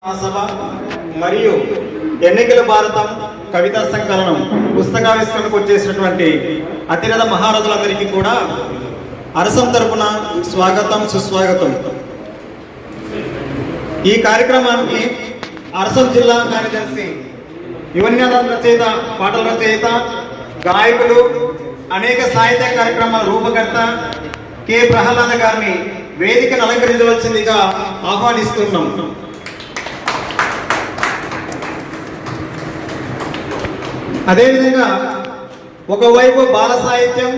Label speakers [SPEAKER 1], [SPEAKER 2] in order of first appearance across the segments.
[SPEAKER 1] మహాసభ మరియు ఎన్నికల భారతం కవితా సంకలనం పుస్తకావిష్కరణకు వచ్చేసినటువంటి అతిరథ మహారథులందరికీ కూడా అరసం తరపున స్వాగతం సుస్వాగతం. ఈ కార్యక్రమానికి అరసం జిల్లా కార్యదర్శి యువనినాదాల రచయిత, పాటల రచయిత, గాయకులు, అనేక సాహిత్య కార్యక్రమాల రూపకర్త కె ప్రహ్లాద గారిని వేదికను అలంకరించవలసిందిగా ఆహ్వానిస్తున్నాం. అదేవిధంగా ఒకవైపు బాల సాహిత్యం,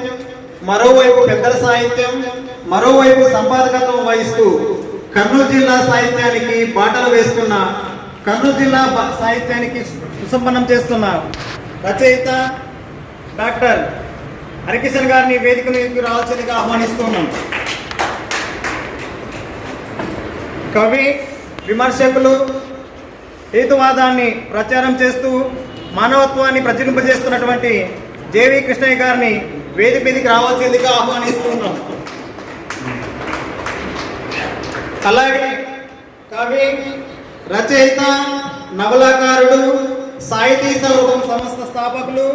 [SPEAKER 1] మరోవైపు పెద్దల సాహిత్యం, మరోవైపు సంపాదకత్వం వహిస్తూ కర్నూలు జిల్లా సాహిత్యానికి బాటలు వేస్తున్న, కర్నూలు జిల్లా సాహిత్యానికి సుసంపన్నం చేస్తున్న రచయిత డాక్టర్ హరికిషన్ గారిని వేదికకు రావాల్సిందిగా ఆహ్వానిస్తున్నాం. కవి, విమర్శకులు, హేతువాదాన్ని ప్రచారం చేస్తూ మానవత్వాన్ని ప్రచురింపజేస్తున్నటువంటి జేవి కృష్ణయ్య గారిని వేదిక మీదకి రావాల్సిందిగా ఆహ్వానిస్తున్నాం. అలాగే కవి, రచయిత, నవలాకారుడు, సాహితీ స్వరూపం సంస్థ స్థాపకులు,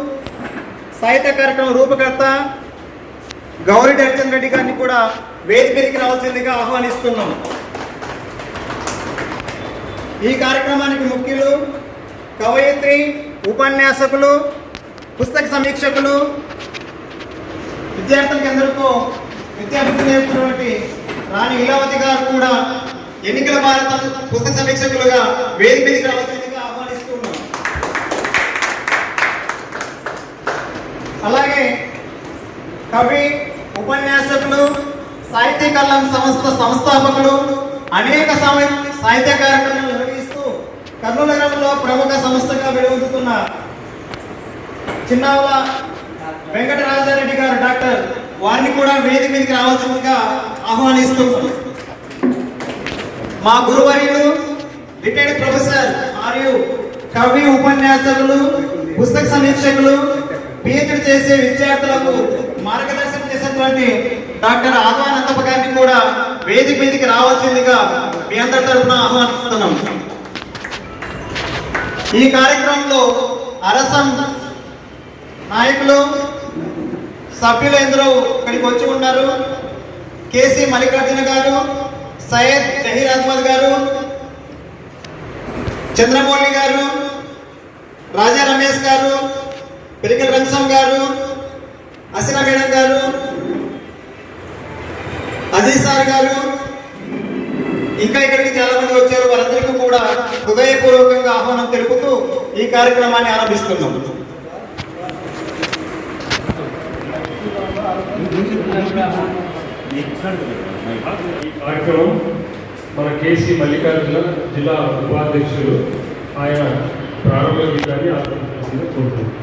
[SPEAKER 1] సాహిత్య కార్యక్రమం రూపకర్త గౌరీ అర్చన్ రెడ్డి గారిని కూడా వేదిక మీదకి రావాల్సిందిగా ఆహ్వానిస్తున్నాం. ఈ కార్యక్రమానికి ముఖ్యులు కవయిత్రి, ఉపన్యాసకులు, పుస్తక సమీక్షకులు, విద్యార్థులందరికీ విద్యాబుద్ధి నేర్పుతున్నటువంటి రాణి లీలావతి గారు కూడా ఎన్నికల భారత పుస్తక సమీక్షకులుగా వేదిక మీదకి రావాల్సిందిగా ఆహ్వానిస్తున్నాం. అలాగే కవి, ఉపన్యాసకులు, సాహిత్య కళం సంస్థ సంస్థాపకులు, అనేక సాహిత్య కార్యక్రమాలు నిర్వహిస్తూ కర్నూలు నగరంలో ప్రముఖ సంస్థగా వెలువడుతున్న చిన్నావుల వెంకటరాజారెడ్డి గారు డాక్టర్, వారిని కూడా వేదిక మీదకి రావాల్సిందిగా ఆహ్వానిస్తున్నాం. మా గురువర్యులు, రిటైర్డ్ ప్రొఫెసర్ మరియు కవి, ఉపన్యాసకులు, పుస్తక సమీక్షకులు, పిహెచ్డి చేసే విద్యార్థులకు మార్గదర్శనం చేసేటువంటి డాక్టర్ ఆహ్వానందప్ప గారిని కూడా వేదిక మీదకి రావాల్సిందిగా మీ అందరి తరఫున ఆహ్వానిస్తున్నాం. ఈ కార్యక్రమంలో అరసం నాయకులు, సభ్యులు ఎందరో ఇక్కడికి వచ్చి ఉన్నారు. కేసీ మల్లికార్జున గారు, సయ్యద్ జహీర్ అహ్మద్ గారు, చంద్రమౌళి గారు, రాజా రమేష్ గారు, పెరికల రంగస్వామి గారు, అసినా మేడం గారు, అజీజ్ సార్ గారు, ఇంకా ఇక్కడికి చాలా మంది వచ్చారు. వారందరికీ కూడా హృదయపూర్వకంగా ఆహ్వానం తెలుపుతూ ఈ కార్యక్రమాన్ని ఆరంభిస్తున్నాం.
[SPEAKER 2] ఈ కార్యక్రమం మన కేసీ మల్లికార్జున జిల్లా ఉపాధ్యక్షులు ఆయన ప్రారంభ గీతాన్ని ఆరంభించాల్సిందిగా కోరుతున్నాం.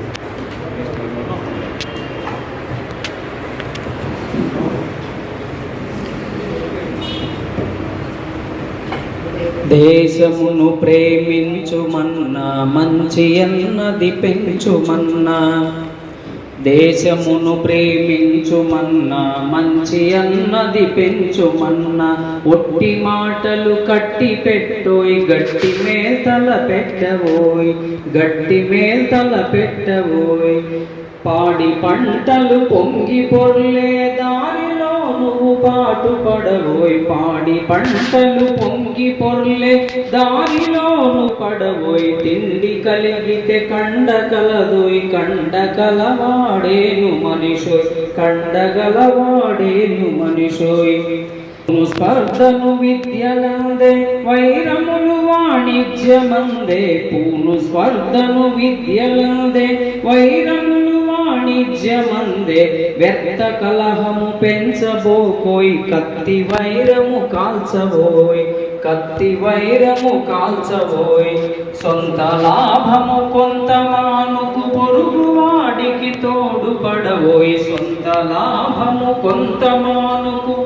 [SPEAKER 3] దేశమును ప్రేమించుమన్నా, మంచి అన్నది పెంచుమన్నా. దేశమును ప్రేమించుమన్నా, మంచి అన్నది పెంచుమన్నా. ఒట్టి మాటలు కట్టి పెట్టోయ్, గట్టి మేతల పెట్టవోయ్, గట్టి మేతల పెట్టవోయ్. పాడి పంటలు పొంగి పొర్లే దారిలో నువ్వు పాటు పడవోయ్. పాడి పంటలు పొంగి పొర్లే దారిలో నువ్వు పడవోయ్. తిండి కలిగితే కండ కలదోయ్, కండ కలవాడేను మనిషోయ్, కండగలవాడేను మనిషోయ్. స్పర్ధను విద్యలందే, వైరములు వాణిజ్యమందే. పూను స్పర్ధను విద్యలందే, వైరములు వాణిజ్యమందే. వ్యర్థ కలహము పెంచబోకోయ్, కత్తి వైరము కాల్చబోయ్, కత్తి వైరము కాల్చబోయ్. సొంత లాభము కొంత మానుకు, పొరుగు వాడికి తోడు పడబోయ్. సొంత లాభము కొంత మానుకు,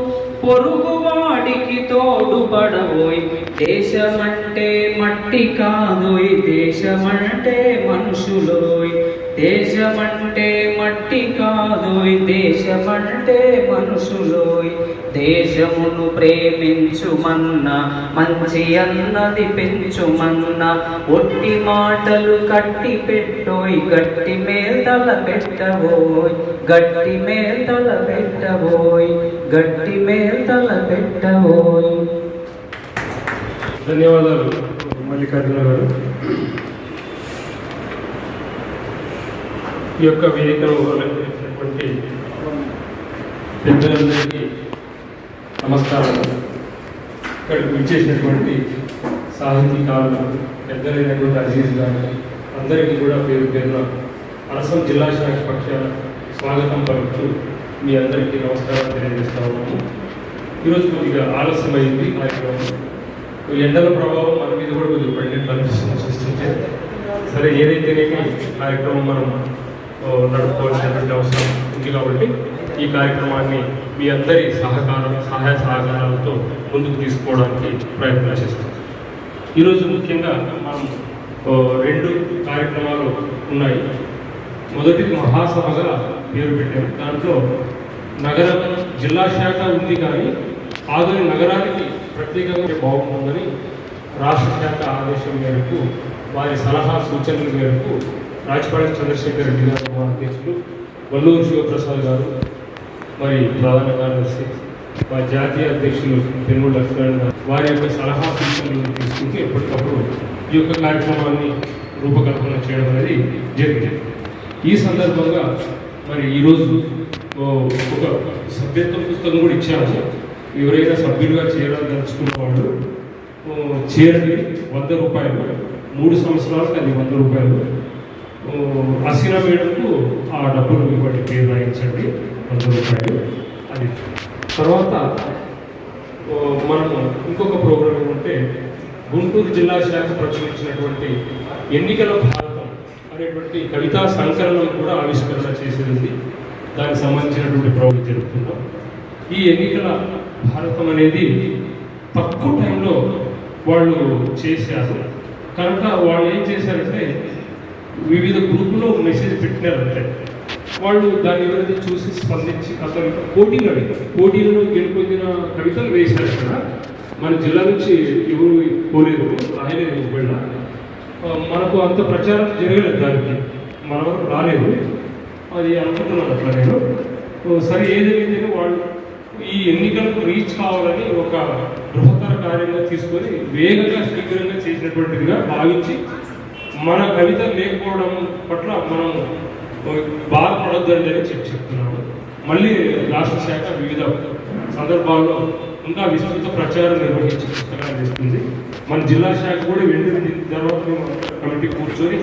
[SPEAKER 3] పొరుగు వాడికి తోడు పడబోయ్. దేశమంటే మట్టి కాదోయ్, దేశమంటే మనుషులోయ్, దేశమంటే మట్టి కాదోయ్, దేశమంటే మనుషులోయ్. దేశమును ప్రేమించుమన్నా, మంచి అన్నది పెంచుమన్నా, ఒట్టి మాటలు కట్టి పెట్టోయ్, గట్టి మేల్తల పెట్టబోయ్, గట్టి మేల్తల పెట్టబోయ్, గట్టి మేల్తల పెట్టబోయ్.
[SPEAKER 2] ధన్యవాదాలు మల్లికార్జున గారు. ఈ యొక్క వేదికను అలంకరించినటువంటి పెద్దలందరికీ నమస్కారాలు. ఇక్కడికి విచ్చేసినటువంటి సాహితీకారులు, పెద్దలైనటువంటి అజీజ్ గారు అందరికీ కూడా పేరు పేరున అరసం జిల్లా శాఖ పక్షాన స్వాగతం పలుకుతూ మీ అందరికీ నమస్కారాలు తెలియజేస్తా ఉన్నాము. ఈరోజు కొద్దిగా ఆలస్యమైంది కార్యక్రమం. ఎండల ప్రభావం మన మీద కూడా కొద్దిగా పడినట్లు అనిపిస్తుంది. సరే, ఏదైతేనేమి కార్యక్రమం మనం నడుపుకోవాల్సినటువంటి అవసరం ఉంది కాబట్టి ఈ కార్యక్రమాన్ని మీ అందరి సహాయ సహకారాలతో ముందుకు తీసుకోవడానికి ప్రయత్నం చేస్తాం. ఈరోజు ముఖ్యంగా మనం 2 కార్యక్రమాలు ఉన్నాయి. మొదటిది మహాసభగా పేరు పెట్టాము. దాంట్లో నగర జిల్లా శాఖ ఉంది, కానీ ఆధునిక నగరానికి ప్రత్యేకంగా బాగుంటుందని రాష్ట్ర శాఖ ఆదేశం మేరకు, వారి సలహా సూచనల మేరకు రాజపాళెం చంద్రశేఖర్ రెడ్డి గారు, మా అధ్యక్షులు వల్లూరు శివప్రసాద్ గారు, మరి ప్రధాన కార్యదర్శి మా జాతీయ అధ్యక్షులు పెనుగొండ లక్ష్మణ్ గారు, వారి యొక్క సలహా సూచనలను తీసుకుంటూ ఎప్పటికప్పుడు ఈ యొక్క కార్యక్రమాన్ని రూపకల్పన చేయడం అనేది జరిగింది. ఈ సందర్భంగా మరి ఈరోజు ఒక సభ్యత్వ పుస్తకం కూడా ఇచ్చాము. ఎవరైనా సభ్యులుగా చేరాలనుకున్న వాళ్ళు చేరండి. 100 రూపాయలు, 3 సంవత్సరాలకు అది 100 రూపాయలు. అసీనా మేడంకు ఆ డబ్బులు ఇవ్వండి, పేరు రాయించండి, 100 రూపాయలు. అది తర్వాత మనము ఇంకొక ప్రోగ్రాం ఏమంటే, గుంటూరు జిల్లా శాఖ ప్రచురించినటువంటి ఎన్నికల భారతం అనేటువంటి కవితా సంకలనం కూడా ఆవిష్కరణ చేసేది. దానికి సంబంధించినటువంటి ప్రోగ్రాం జరుపుతున్నాం. ఈ ఎన్నికల భారతం అనేది తక్కువ టైంలో వాళ్ళు చేశారు కనుక వాళ్ళు ఏం చేశారంటే, వివిధ గ్రూపుల్లో మెసేజ్ పెట్టినారంటే వాళ్ళు దాన్ని ఎవరైతే చూసి స్పందించి అతను పోటీలలో గెలుపొందిన కవితలు వేశారు. కదా మన జిల్లా నుంచి ఎవరు కోలేదు, రాయలేదు. ఒకవేళ మనకు అంత ప్రచారం జరగలేదు, దానికి మన వరకు రాలేదు. అది అనుకుంటున్నాను అట్లా నేను. సరే, ఏదైతే వాళ్ళు ఈ ఎన్నికలకు రీచ్ కావాలని ఒక బృహత్తర కార్యంగా తీసుకొని వేగంగా శీఘ్రంగా చేసినటువంటిదిగా భావించి, మన కవిత లేకపోవడం పట్ల మనం బాధపడొద్దని చెప్తున్నాము. మళ్ళీ రాష్ట్ర శాఖ వివిధ సందర్భాల్లో ఇంకా విస్తృత ప్రచారం నిర్వహించి పుస్తకాలు చేస్తుంది. మన జిల్లా శాఖ కూడా వెంటనే తర్వాత కమిటీ కూర్చొని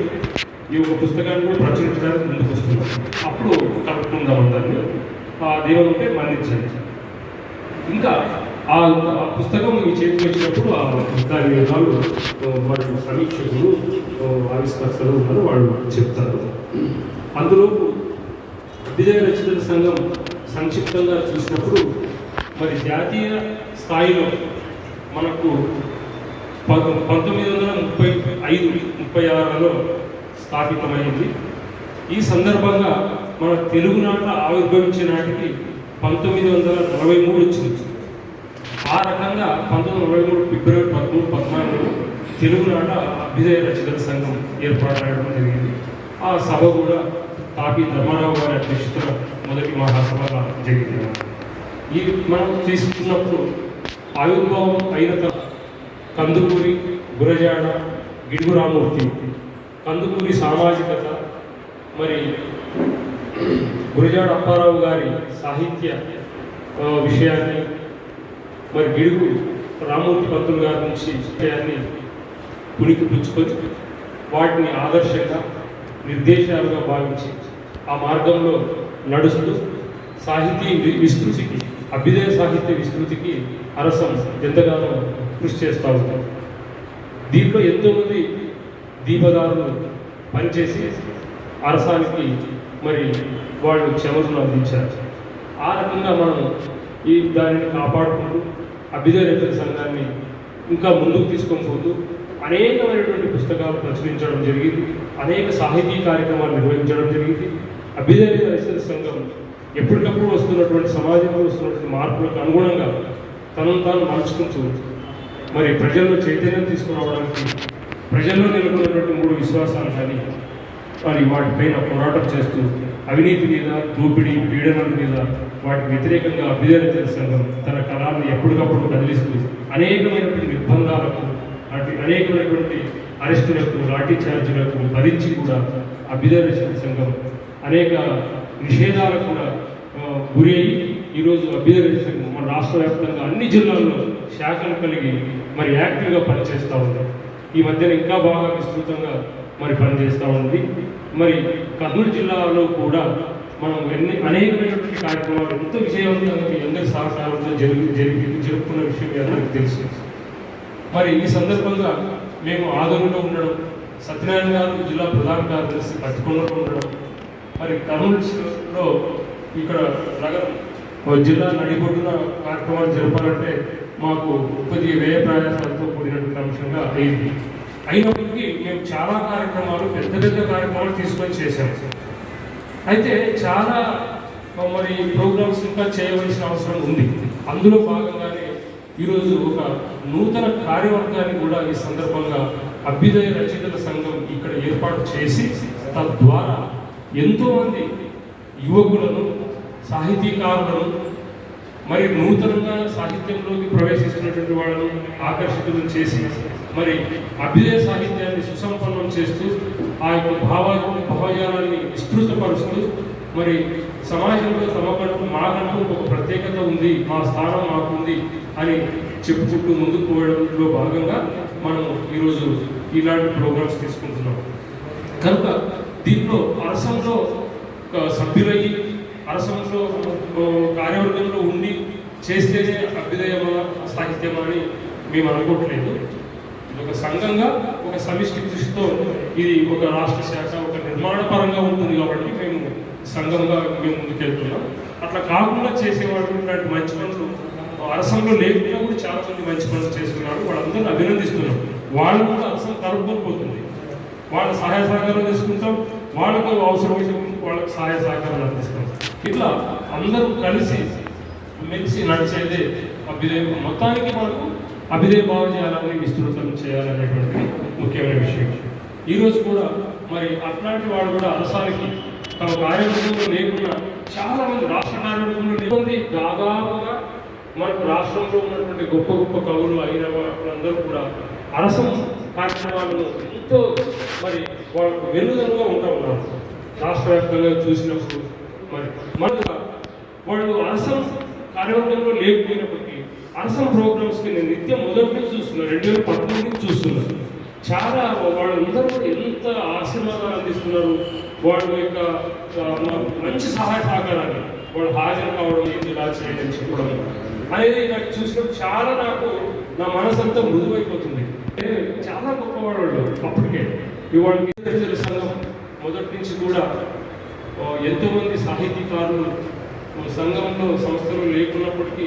[SPEAKER 2] ఈ ఒక పుస్తకాన్ని కూడా ప్రచురించడానికి ముందుకు వస్తున్నాం. అప్పుడు కలుపుకుందాం అందరినీ. అదేమంటే మన్నించండి. ఇంకా ఆ పుస్తకం మీ చేతికి వచ్చినప్పుడు దాని వివరాలు వాళ్ళు సమీక్షకులు, ఆవిష్కర్తలు ఉన్నారు, వాళ్ళు చెప్తారు. అందులో అభ్యుదయ రచయితల సంఘం సంక్షిప్తంగా చూసినప్పుడు మరి జాతీయ స్థాయిలో మనకు 1935-36లో స్థాపితమైంది. ఈ సందర్భంగా మన తెలుగునాట ఆవిర్భవించే నాటికి 1943 వచ్చింది. ఆ రకంగా 1943 ఫిబ్రవరి 13-14 తెలుగునాట అభ్యుదయ రచయితల సంఘం ఏర్పాటు జరిగింది. ఆ సభ కూడా తాపి ధర్మారావు గారి అధ్యక్షతన మొదటి మహాసభగా జరిగింది. ఈ మనం తీసుకున్నప్పుడు ఆవిర్భావం అయిన కందుకూరి, గురజాడ, గిడుగు రామూర్తి, కందుకూరి సామాజికత, మరి గురజాడ అప్పారావు గారి సాహిత్య విషయాన్ని, మరి గిడుగు రామూర్తి పంతులు గారి నుంచి విషయాన్ని పునికి పుచ్చుకొని వాటిని ఆదర్శంగా నిర్దేశాలుగా భావించి ఆ మార్గంలో నడుస్తూ సాహితీ విస్తృతికి, అభ్యుదయ సాహిత్య విస్తృతికి అరసం ఎంతగానో కృషి చేస్తూ ఉంటాం. దీంట్లో ఎంతోమంది దీపదారులు పనిచేసి అరసానికి మరి వాళ్ళు క్షమతను అందించారు. ఆ రకంగా మనం దానిని కాపాడుకుంటూ అభ్యుదయ రచయితల సంఘాన్ని ఇంకా ముందుకు తీసుకొని పోతూ అనేకమైనటువంటి పుస్తకాలు ప్రచురించడం జరిగింది, అనేక సాహితీ కార్యక్రమాలు నిర్వహించడం జరిగింది. అభ్యుదయ రచయితల సంఘం ఎప్పటికప్పుడు వస్తున్నటువంటి సమాజంలో వస్తున్నటువంటి మార్పులకు అనుగుణంగా తనను తాను మార్చుకుంటూ మరి ప్రజల్లో చైతన్యం తీసుకురావడానికి ప్రజల్లో నెలకొన్నటువంటి 3 విశ్వాసాలు కానీ మరి వాటిపైన పోరాటం చేస్తూ అవినీతి మీద, దోపిడీ, పీడనల మీద వాటికి వ్యతిరేకంగా అభ్యుదయ రచయితల సంఘం తన కళాన్ని ఎప్పటికప్పుడు కదిలిస్తూ అనేకమైనటువంటి నిర్బంధాలకు, అనేకమైనటువంటి అరెస్టులకు, లాఠీ ఛార్జీలకు భరించి కూడా అభ్యుదయ రచయితల సంఘం అనేక నిషేధాలకు కూడా గురి అయ్యి ఈరోజు అభ్యుదయ రచయితల సంఘం మన రాష్ట్ర వ్యాప్తంగా అన్ని జిల్లాల్లో శాఖలు కలిగి మరి యాక్టివ్గా పనిచేస్తూ ఉంది. ఈ మధ్యన ఇంకా బాగా విస్తృతంగా మరి పనిచేస్తూ ఉంది. మరి కర్నూలు జిల్లాలో కూడా మనం అనేకమైనటువంటి కార్యక్రమాలు ఎంతో విజయవంతంగా మీ అందరి సహకారంతో జరుపుకున్న విషయం మీ అందరికీ తెలుసు. మరి ఈ సందర్భంగా మేము ఆదరణలో ఉండడం, సత్యనారాయణ గారు జిల్లా ప్రధాన కార్యదర్శి పత్తికొండలో ఉండడం, మరి కర్నూలులో ఇక్కడ నగరం జిల్లా నడిబొడ్డున కార్యక్రమాలు జరపాలంటే మాకు కొద్దిగా వ్యయ ప్రయాసాలతో కూడినటువంటి అంశంగా అయింది. అయినప్పటికీ మేము చాలా కార్యక్రమాలు, పెద్ద పెద్ద కార్యక్రమాలు తీసుకొని చేశాము. అయితే చాలా మరి ప్రోగ్రామ్స్ ఇంకా చేయవలసిన అవసరం ఉంది. అందులో భాగంగానే ఈరోజు ఒక నూతన కార్యవర్గాన్ని కూడా ఈ సందర్భంగా అభ్యుదయ రచయితల సంఘం ఇక్కడ ఏర్పాటు చేసి తద్వారా ఎంతోమంది యువకులను, సాహితీకారులను, మరి నూతనంగా సాహిత్యంలోకి ప్రవేశిస్తున్నటువంటి వాళ్ళను ఆకర్షితులను చేసి మరి అభ్యుదయ సాహిత్యాన్ని సుసంపన్నం చేస్తూ ఆ యొక్క భావజాలాన్ని విస్తృతపరుస్తూ మరి సమాజంలో తమకంటూ మాకంటూ ఒక ప్రత్యేకత ఉంది, మా స్థానం మాకుంది అని చెప్పుకుంటూ ముందుకు పోవడంలో భాగంగా మనం ఈరోజు ఇలాంటి ప్రోగ్రామ్స్ తీసుకుంటున్నాం. కనుక దీంట్లో అరసంలో సభ్యులయ్యి అరసంలో కార్యవర్గంలో ఉండి చేస్తేనే అభ్యుదయమా సాహిత్యమా అని మేము అనుకోవట్లేదు. ఇది ఒక సంఘంగా, ఒక సమిష్టి కృషితో ఇది ఒక రాష్ట్ర శాఖ, ఒక నిర్మాణ పరంగా ఉంటుంది కాబట్టి మేము సంఘంగా మేము ముందుకెళ్తున్నాం. అట్లా కాకుండా చేసేవాళ్ళు ఇలాంటి మంచి పనులు అరసంలో లేకుండా కూడా చాలా మంది మంచి పనులు చేస్తున్నారు. వాళ్ళందరినీ అభినందిస్తున్నాం. వాళ్ళు కూడా అరసం కలుపుకొని పోతుంది. వాళ్ళ సహాయ సహకారం తీసుకుంటాం, వాళ్ళకు అవసరమైన వాళ్ళకి సహాయ సహకారాలు అందిస్తాం. ఇట్లా అందరూ కలిసి మెలిసి నడిచేదే అభ్యుదయం. మొత్తానికి మనకు అభ్యుదయ భావజాలాన్ని విస్తృతం చేయాలనేటువంటి ముఖ్యమైన విషయం. ఈరోజు కూడా మరి అట్లాంటి వాళ్ళు కూడా అరసానికి తమ కార్యవర్గంలో లేకుండా చాలా మంది రాష్ట్ర కార్యవర్గంలో లేకుంది. దాదాపుగా మనకు రాష్ట్రంలో ఉన్నటువంటి గొప్ప గొప్ప కవులు అయిన వాళ్ళందరూ కూడా అరసం కార్యక్రమాలను ఎంతో మరి వాళ్ళకు వెన్నుదన్నుగా ఉంటా ఉన్నారు. రాష్ట్ర వ్యాప్తంగా చూసినప్పుడు మరి మనకు వాళ్ళు అరసం కార్యవర్గంలో లేకపోయినప్పటికీ అరసం ప్రోగ్రామ్స్కి నేను నిత్యం మొదటి నుంచి చూస్తున్నాను, 2018 నుంచి చూస్తున్నాను. చాలా వాళ్ళందరూ కూడా ఎంత ఆశీర్వాదాలు అందిస్తున్నారు. వాళ్ళ యొక్క మంచి సహాయ సహకారాన్ని వాళ్ళు హాజరు కావడం, ఏంటి ఇలా చేయడం చెప్పడం అనేది నాకు చూసినప్పుడు చాలా నా మనసు అంతా మృదువైపోతుంది. చాలా గొప్పవాడు వాళ్ళు అప్పటికే. ఇవాళ సంఘం మొదటి నుంచి కూడా ఎంతోమంది సాహితీకారులు సంఘంలో సంస్థలు లేకున్నప్పటికీ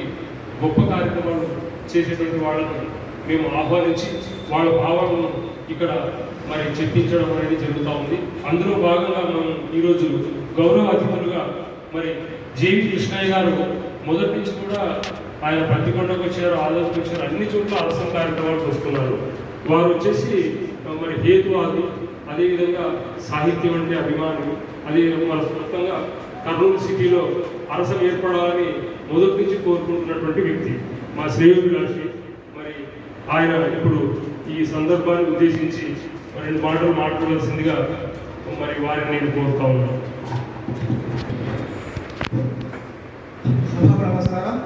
[SPEAKER 2] గొప్ప కార్యక్రమాలు చేసేటువంటి వాళ్ళను మేము ఆహ్వానించి వాళ్ళ భావాలను ఇక్కడ మరి చెప్పించడం అనేది జరుగుతూ ఉంది. అందులో భాగంగా మనం ఈరోజు గౌరవ అతిథులుగా మరి జేవి కృష్ణయ్య గారు మొదటి నుంచి కూడా ఆయన పత్తికొండకు వచ్చారు, ఆదర్శకు వచ్చారు, అన్ని చోట్ల అరసం కార్యక్రమాలకు వస్తున్నారు. వారు వచ్చేసి మరి హేతువాది, అదేవిధంగా సాహిత్యం అంటే అభిమాని, అదే మన సొంతంగా కర్నూలు సిటీలో అరసం ఏర్పడాలని మొదటి నుంచి కోరుకుంటున్నటువంటి వ్యక్తి, మా శ్రేయోభిలాషి. మరి ఆయన ఇప్పుడు ఈ సందర్భాన్ని ఉద్దేశించి 2 మాటలు మాట్లాడాల్సిందిగా మరి వారిని నేను కోరుతా ఉన్నాను.
[SPEAKER 4] నమస్కారం.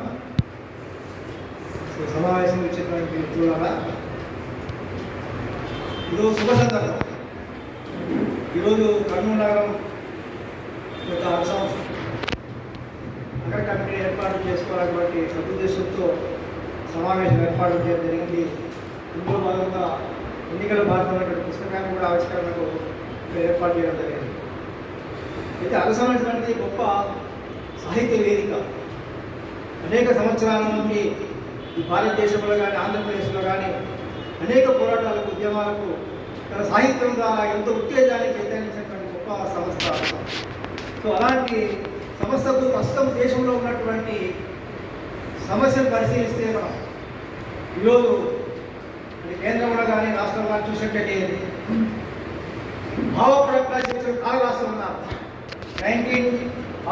[SPEAKER 4] సమావేశం ఇచ్చినటువంటి మిత్రులారా, ఈరోజు శుభ సందర్భం. ఈరోజు కర్నూలు నగరం యొక్క అరసం నగర కమిటీ ఏర్పాటు చేసుకోవాలన్నటువంటి సదుద్దేశంతో సమావేశం ఏర్పాటు చేయడం జరిగింది. ఇందులో భాగంగా ఎన్నికల భారతమైనటువంటి పుస్తకాన్ని కూడా ఆవిష్కరణకు ఏర్పాటు చేయడం జరిగింది. అయితే అరసం అనేటువంటిది గొప్ప సాహిత్య వేదిక. అనేక సంవత్సరాల నుండి ఈ భారతదేశంలో కానీ ఆంధ్రప్రదేశ్లో కానీ అనేక పోరాటాలకు ఉద్యమాలకు తన సాహిత్యం ద్వారా ఎంతో ఉత్తేజాన్ని చైతన్యించినటువంటి గొప్ప సంస్థ. సో అలాంటి సంస్థకు ప్రస్తుతం దేశంలో ఉన్నటువంటి సమస్యను పరిశీలిస్తే మనం ఈరోజు కేంద్రంలో కానీ రాష్ట్రంలో కానీ చూసినట్లయితే భావ ప్రకాశించిన కాల రాష్ట్రం ఉన్నారు 19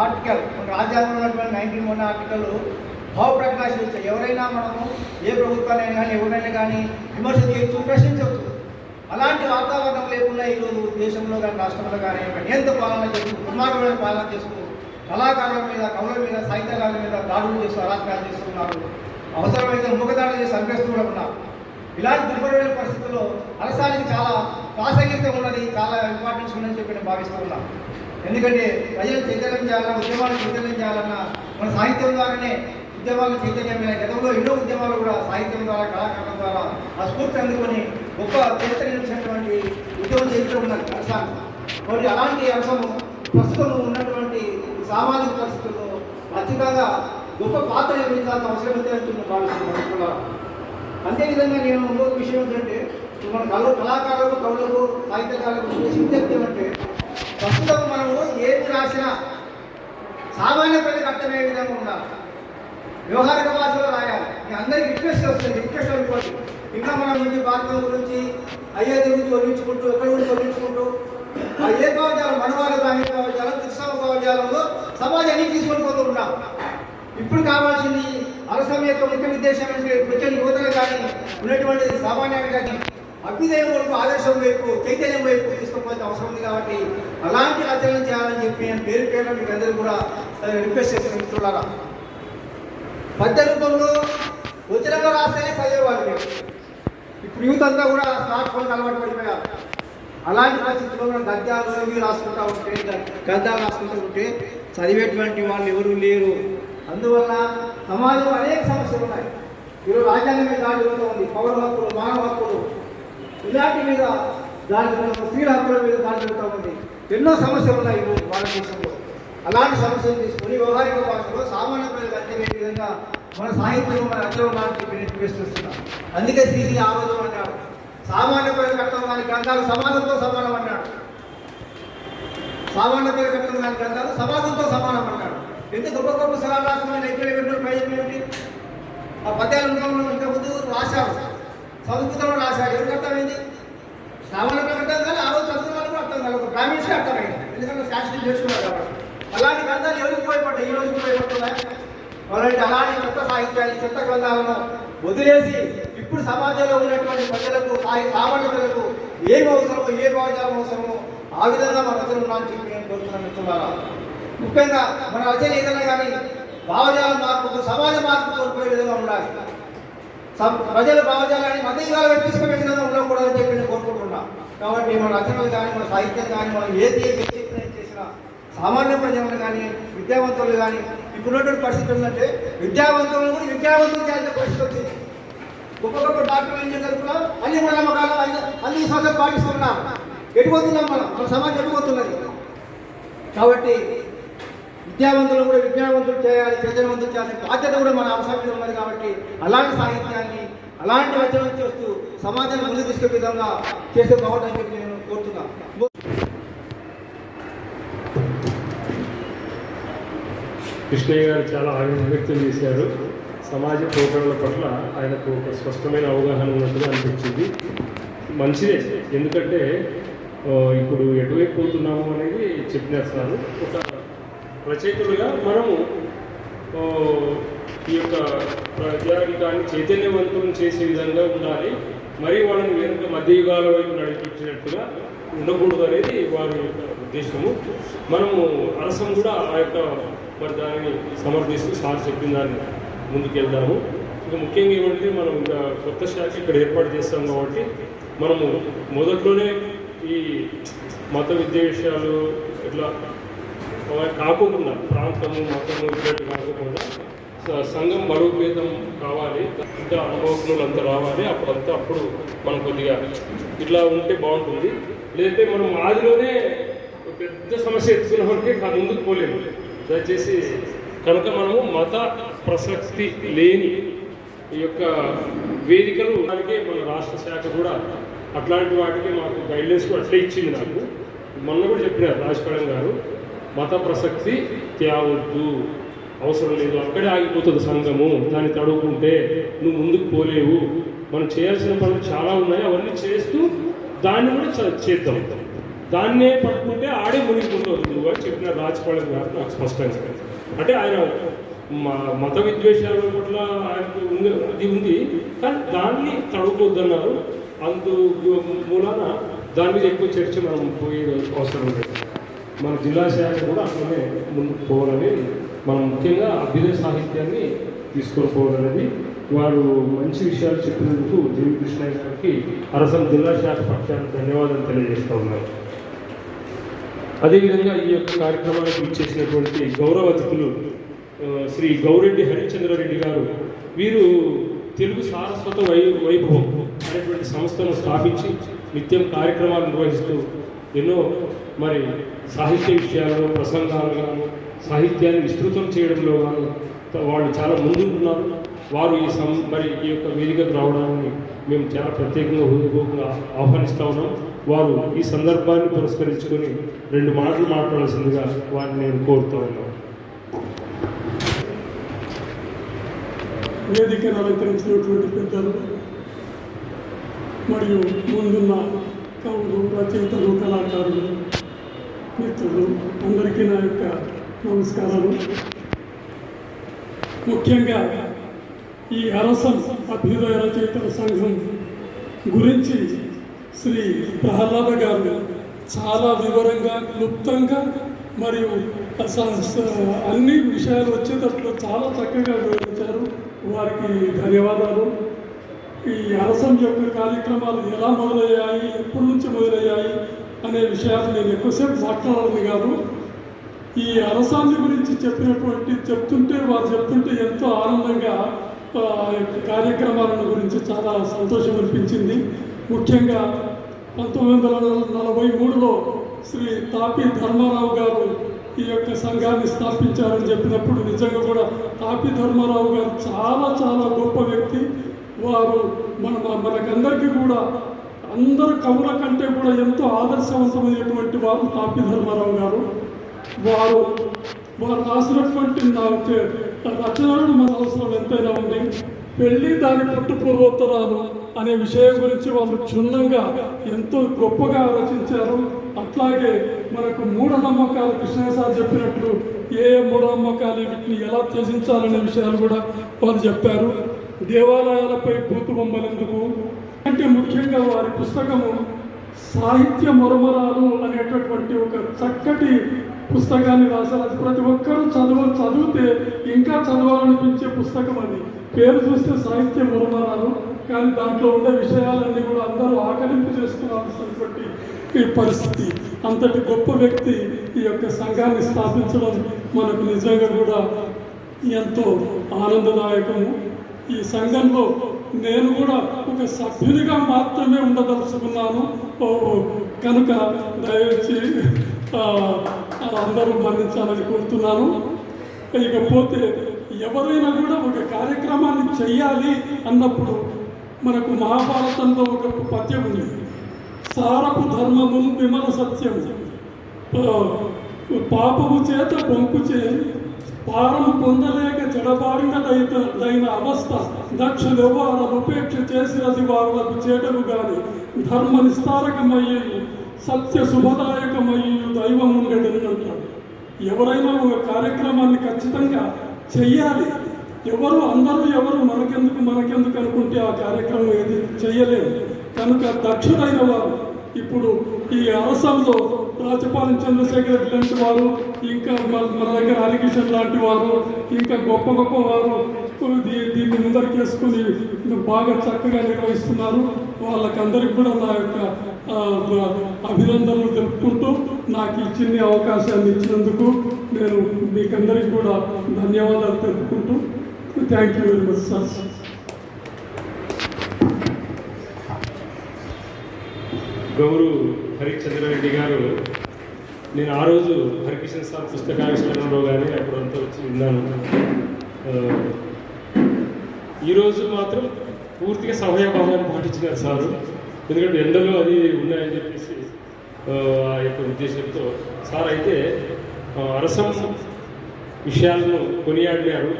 [SPEAKER 4] ఆర్టికల్ మన రాజ్యాంగంలో ఉన్నటువంటి 19 ఆర్టికల్ భావ ప్రకాశించారు. ఎవరైనా మనము ఏ ప్రభుత్వాన్ని కానీ ఎవరైనా కానీ విమర్శ చేయొచ్చు, ప్రశ్నించవచ్చు. అలాంటి వాతావరణం లేకుండా ఈరోజు దేశంలో కానీ రాష్ట్రంలో కానీ ఎంత పాలన చేస్తూ దుర్మార్గమైన పాలన చేస్తూ కళాకారుల మీద, కవుల మీద, సాహిత్యకారుల మీద దాడులు చేస్తూ అరాచకాలు చేస్తున్నారు. అవసరమైతే ముఖదాడులు చేసి చంపేస్తూ కూడా ఉన్నారు. ఇలాంటి దుర్భరమైన పరిస్థితుల్లో అరసానికి చాలా ప్రాసంగికత ఉన్నది, చాలా ఇంపార్టెన్స్ ఉందని చెప్పి నేను భావిస్తూ ఉన్నాను. ఎందుకంటే ప్రజలు చైతన్యం చేయాలన్నా, ఉద్యమాలను చైతన్యం చేయాలన్నా మన సాహిత్యం ద్వారానే ఉద్యమాలను చైతన్యమైన గతంలో ఎన్నో ఉద్యమాలు కూడా సాహిత్యం ద్వారా, కళాకారుల ద్వారా ఆ స్ఫూర్తి అందుకొని గొప్ప చైతన్యించినటువంటి ఉద్యమం చరిత్ర ఉన్నది అరసానికి. కాబట్టి అలాంటి అంశము ప్రస్తుతం ఉన్నటువంటి సామాజిక పరిస్థితుల్లో ఖచ్చితంగా గొప్ప పాత్ర నిర్వహించాల్సిన అవసరం ఉందని భావిస్తున్నాను. అంతేవిధంగా నేను ఇంకొక విషయం ఏంటంటే మన కళాకారులకు, కవులకు, సాహిత్యకారులకు విజ్ఞప్తి అంటే ప్రస్తుతం మనము ఏది రాసినా సామాన్య ప్రజలకు అర్థమయ్యే విధంగా ఉండాలి. వ్యవహారిక భాషలో రాయాలి. అందరికీ రిక్వెస్ట్ వస్తుంది, రిక్వెస్ట్ అనుకోండి. ఇంకా మనం ముందు భారతం గురించి, అయోధ్య గురించి వర్ణించుకుంటూ, ఎక్కడి గురించి వర్ణించుకుంటూ ఏ భావజాలం, మనవాళ్ళ సాహిత్య భావజాలం, కృష్ణ భావజాలంలో సమాజాన్ని తీసుకొని పోతూ ఉన్నాం. ఇప్పుడు కావాల్సింది అరసం యొక్క ముఖ్య ఉద్దేశం అంటే ప్రజల యువతలు కానీ ఉన్నటువంటి సామాన్యాన్ని కానీ అభ్యుదయం వైపు, ఆదర్శం వైపు, చైతన్యం వైపు తీసుకుపోతే అవసరం ఉంది. కాబట్టి అలాంటి రచనలు చేయాలని చెప్పి నేను పేరు పేరు మీకు అందరూ కూడా రిక్వెస్ట్ చేసిన మిత్రులారా. పద్య రూపంలో వచనంగా రాస్తేనే చదివేవాళ్ళు లేదు. ఇప్పుడు యూత్ అంతా కూడా స్మార్ట్ ఫోన్ అలవాటు పడిపోయారు. అలాంటి పరిస్థితుల్లో మనం గద్యాలు ఇవి రాసుకుంటూ ఉంటే, గద్యాలు రాసుకుంటూ ఉంటే చదివేటువంటి వాళ్ళు ఎవరు లేరు. అందువల్ల సమాజంలో అనేక సమస్యలు ఉన్నాయి. ఈరోజు రాజ్యాంగం మీద దాడి జరుగుతూ ఉంది, పౌర హక్కులు, మానవ హక్కులు ఇలాంటి మీద దాని స్త్రీల హక్కుల మీద దాడి జరుగుతూ ఉంది. ఎన్నో సమస్యలు ఉన్నాయి ఈరోజు భారతదేశంలో. అలాంటి సమస్యలు తీసుకొని వ్యవహారిక భాషలో సామాన్య ప్రజలకు అర్థమయ్యే విధంగా మన సాహిత్యం, మన రచనలు లాంటి రిక్వెస్ట్ చేస్తున్నాం. అందుకే శ్రీశ్రీ ఆ రోజు అన్నాడు, సామాన్య ప్రజలకు అర్థం కాని గ్రంథాలు సమాజంతో సమానం అన్నాడు. సామాన్య ప్రజలకు అర్థం కాని గ్రంథాలు సమాజంతో సమానం అన్నాడు. ఎంత గొప్ప గొప్ప సలహాలు రాసిన ఎక్కడ ప్రయోజనం ఏమిటి? ఆ పద్యాలు ఇంతకుముందు రాశారు, సంస్కృతంలో రాశాడు. ఎవరికి అర్థమైంది? సామాన్య ప్రజలకు అర్థం కానీ ఆ రోజు చదువుకున్న వాళ్ళకు అర్థం కాదు, ఒక బ్రాహ్మణ్స్కి అర్థమైంది. ఎందుకంటే శాస్త్రం చేసుకున్నారు కాబట్టి. అలాంటి గ్రంథాలు ఎవరికి ఉపయోగపడ్డాయి? ఈ రోజుకి ఉపయోగపడుతున్నాయి. అలాంటి అలాంటి కొత్త సాహిత్యాన్ని, కొత్త గ్రంథాలను వదిలేసి ఇప్పుడు సమాజంలో ఉన్నటువంటి ప్రజలకు, సామాన్య ప్రజలకు ఏమి అవసరమో, ఏ భావజాలం అవసరమో ఆ విధంగా మన రచన ఉన్నామని చెప్పి నేను కోరుతున్నాను మిత్రులారా. ముఖ్యంగా మన రచన ఏదైనా కానీ భావజాల మార్పుకు, సమాజ మార్పు కోరుకునే విధంగా ఉండాలి. ప్రజల భావజాలాన్ని మతయుగాలు వ్యక్తిస్తున్న విధంగా ఉండకూడదని చెప్పి నేను కోరుకుంటున్నా. కాబట్టి మన రచనలు కానీ, మన సాహిత్యం కానీ, మనం ఏది చేసినా సామాన్య ప్రజలను కానీ, విద్యావంతులు కానీ ఇప్పుడున్నటువంటి పరిస్థితి ఉందంటే విద్యావంతులను కూడా విద్యావంతులు చేయాల్సిన పరిస్థితి వచ్చింది. గొప్ప గొప్ప డాక్టర్లు ఏం చేస్తున్నా అన్ని మూఢనమ్మకాలు, అన్ని విశ్వాసాలు పాటిస్తున్నాం. ఎటుపోతున్నాం మనం, మన సమాజం ఎటుపోతున్నది. కాబట్టి విద్యావంతులు కూడా విజ్ఞానవంతులు చేయాలి, ప్రజలవంతులు చేయాల్సిన బాధ్యత కూడా మన అవసరం మీద ఉన్నది. కాబట్టి అలాంటి సాహిత్యాన్ని, అలాంటి రచనలు చేస్తూ సమాజాన్ని ముందుకు తీసుకునే విధంగా చేస్తే బాగుంటుందని చెప్పి నేను కోరుతున్నాను.
[SPEAKER 2] కృష్ణయ్య గారు చాలా ఆనందం వ్యక్తం చేశారు. సమాజ పోకడల పట్ల ఆయనకు ఒక స్పష్టమైన అవగాహన ఉన్నట్టుగా అనిపించింది. మంచిదే, ఎందుకంటే ఇప్పుడు ఎటువైపు పోతున్నాము అనేది చెప్పినేస్తున్నారు. ఒక రచయితులుగా మనము ఈ యొక్క ప్రజానికాన్ని చైతన్యవంతం చేసే విధంగా ఉండాలి. మరి వాళ్ళని వెనుక మధ్యయుగాల వైపు నడిపించినట్టుగా ఉండకూడదు అనేది వారి యొక్క ఉద్దేశము. మనము అరసం కూడా ఆ యొక్క మరి దానిని సమర్థిస్తూ సార్ చెప్పిన దాన్ని ముందుకెళ్దాము. ఇంకా ముఖ్యంగా ఏమంటే మనం ఇంకా కొత్త శాఖ ఇక్కడ ఏర్పాటు చేస్తాం కాబట్టి మనము మొదట్లోనే ఈ మత విద్య విషయాలు ఇట్లా కాకోకుండా, ప్రాంతము, మతము ఇట్లాంటి కాకోకుండా సంఘం బలోపేతం కావాలి, ఇంకా అనుభవజ్ఞులు అంతా రావాలి. అప్పుడు మనం కొద్దిగా ఇట్లా ఉంటే బాగుంటుంది. లేదంటే మనం ఆదిలోనే పెద్ద సమస్య ఎత్తుకున్న వరకే ముందుకు పోలేము. దయచేసి కనుక మనము మత ప్రసక్తి లేని ఈ యొక్క వేదికలు దానికే మన రాష్ట్ర శాఖ కూడా అట్లాంటి వాటికి మాకు గైడ్లైన్స్ కూడా అట్లే ఇచ్చింది. నాకు మొన్న కూడా చెప్పినారు రాజపాలెం గారు, మత ప్రసక్తి తేవద్దు, అవసరం లేదు, అక్కడే ఆగిపోతుంది సంఘము, దాన్ని తడువుకుంటే నువ్వు ముందుకు పోలేవు, మనం చేయాల్సిన పనులు చాలా ఉన్నాయి, అవన్నీ చేస్తూ దాన్ని కూడా చేద్దాం, దాన్నే పట్టుకుంటే ఆడే మునిగిపోతుంది నువ్వు అని చెప్పిన రాజపాలెం గారు నాకు స్పష్టంగా. అంటే ఆయన మత విద్వేషాల పట్ల ఆయనకు అది ఉంది, కానీ దాన్ని తడుకోవద్దన్నారు. అందు మూలాన దాని మీద ఎక్కువ చర్చ మనం పోయే అవసరం లేదు. మన జిల్లా శాఖ కూడా అట్లనే ముందుకు పోవాలని, మనం ముఖ్యంగా అభ్యుదయ సాహిత్యాన్ని తీసుకొని పోవాలనేది వారు మంచి విషయాలు చెప్పినందుకు దేవి కృష్ణయ్య గారికి అరసం జిల్లా శాఖ పక్షానికి ధన్యవాదాలు తెలియజేస్తూ ఉన్నారు. అదేవిధంగా ఈ యొక్క కార్యక్రమానికి ఇచ్చేసినటువంటి గౌరవ అతిథులు శ్రీ గౌరెడ్డి హరిచంద్రారెడ్డి గారు, వీరు తెలుగు సారస్వత వైభవం అనేటువంటి సంస్థను స్థాపించి నిత్యం కార్యక్రమాలు నిర్వహిస్తూ ఎన్నో మరి సాహిత్య విషయాల్లో ప్రసంగాలుగాను సాహిత్యాన్ని విస్తృతం చేయడంలో గాను వాళ్ళు చాలా ముందుంటున్నారు. వారు మరి ఈ యొక్క వేదికకు రావడాన్ని మేము చాలా ప్రత్యేకంగా హృదయపూర్వకంగా ఆహ్వానిస్తూ ఉన్నాం. వారు ఈ సందర్భాన్ని పురస్కరించుకొని 2 మాటలు మాట్లాడాల్సిందిగా వారిని నేను కోరుతూ ఉన్నాను.
[SPEAKER 5] వేదికను అలంకరించినటువంటి పెద్దలు మరియు ముందున్న కవులు, రచయితలు, కళాకారులు, మిత్రులు అందరికీ నా యొక్క నమస్కారాలు. ముఖ్యంగా ఈ అరసం అభ్యుదయ రచయితల సంఘం గురించి శ్రీ ప్రహ్లాద గారు చాలా వివరంగా, క్లుప్తంగా మరియు అన్ని విషయాలు వచ్చేటట్లు చాలా చక్కగా వివరించారు. వారికి ధన్యవాదాలు. ఈ అరసం యొక్క కార్యక్రమాలు ఎలా మొదలయ్యాయి, ఎప్పటి నుంచి మొదలయ్యాయి అనే విషయాలు నేను ఎక్కువసేపు మాట్లాడాలని కాదు. ఈ అరసాన్ని గురించి చెప్తుంటే ఎంతో ఆనందంగా కార్యక్రమాలను గురించి చాలా సంతోషం అనిపించింది. ముఖ్యంగా 1943లో శ్రీ తాపి ధర్మారావు గారు ఈ యొక్క సంఘాన్ని స్థాపించారని చెప్పినప్పుడు నిజంగా కూడా తాపి ధర్మారావు గారు చాలా చాలా గొప్ప వ్యక్తి. వారు మనకందరికీ కూడా అందరు కవుల కంటే కూడా ఎంతో ఆదర్శవంతమైనటువంటి వారు తాపి ధర్మారావు గారు. వారు రాసినటువంటి రచనలను మన అవసరం ఎంతైనా ఉంది. పెళ్ళి దాని పుట్టుపూర్వోత్తరాలు అనే విషయం గురించి వాళ్ళు క్షుణ్ణంగా ఎంతో గొప్పగా రచించారు. అట్లాగే మనకు మూఢనమ్మకాలు కృష్ణయ్య సార్ చెప్పినట్లు ఏ మూఢనమ్మకాలు వీటిని ఎలా త్యజించాలనే విషయాలు కూడా వాళ్ళు చెప్పారు. దేవాలయాలపై భూతు బొమ్మలెందుకు అంటే ముఖ్యంగా వారి పుస్తకము సాహిత్య మరమరాలు అనేటటువంటి ఒక చక్కటి పుస్తకాన్ని రాశారు. అది ప్రతి ఒక్కరూ చదివితే ఇంకా చదవాలనిపించే పుస్తకం. అది పేరు చూస్తే సాహిత్య మరమరాలు, కానీ దాంట్లో ఉండే విషయాలన్నీ కూడా అందరూ ఆకలింపు చేసుకోవాల్సినటువంటి ఈ పరిస్థితి. అంతటి గొప్ప వ్యక్తి ఈ యొక్క సంఘాన్ని స్థాపించడం మనకు నిజంగా కూడా ఎంతో ఆనందదాయకము. ఈ సంఘంలో నేను కూడా ఒక సభ్యునిగా మాత్రమే ఉండదలుచుకున్నాను కనుక దయచేసి అందరూ మన్నించాలని కోరుతున్నాను. ఇకపోతే ఎవరైనా కూడా ఒక కార్యక్రమాన్ని చెయ్యాలి అన్నప్పుడు మనకు మహాభారతంలో ఒక పద్యం ఉంది. సారపు ధర్మము విమల సత్యం, పాపము చేత బొంకుచే పారము పొందలేక జడబారినదైన అవస్థ దక్షులెవ్వారు ఉపేక్ష చేసినది వారులకు చేటలు గాని ధర్మ నిస్తారకమయ్యే సత్య శుభదాయకమయ్యే దైవం ఉండేదంటారు. ఎవరైనా ఒక కార్యక్రమాన్ని ఖచ్చితంగా చెయ్యాలి. అందరూ మనకెందుకు అనుకుంటే ఆ కార్యక్రమం ఏది చెయ్యలేదు. కనుక దక్షుడైన వారు ఇప్పుడు ఈ అరసంలో రాజపాలెం చంద్రశేఖర్ లాంటి వారు, ఇంకా మన దగ్గర హరికిషన్ లాంటి వారు, ఇంకా గొప్ప వారు దీన్ని ముందరికి వేసుకుని బాగా చక్కగా నిర్వహిస్తున్నారు. వాళ్ళకందరికి కూడా నా యొక్క అభినందనలు తెలుపుకుంటూ నాకు ఈ చిన్న అవకాశాన్ని ఇచ్చినందుకు నేను మీకందరికి కూడా ధన్యవాదాలు తెలుపుకుంటూ thank you very much sir.
[SPEAKER 2] Gouru Harichandra Reddy గారు, నేను ఆ రోజు హరికిషన్ సార్ పుస్తకావిష్కరణలో కానీ అప్పుడంతా వచ్చి విన్నాను. ఈరోజు మాత్రం పూర్తిగా సమయభావాన్ని పాటించినారు సారు. ఎందుకంటే ఎండలో అది ఉన్నాయని చెప్పేసి ఆ యొక్క ఉద్దేశంతో సార్ అయితే అరసం విషయాలను కొనియాడినారు.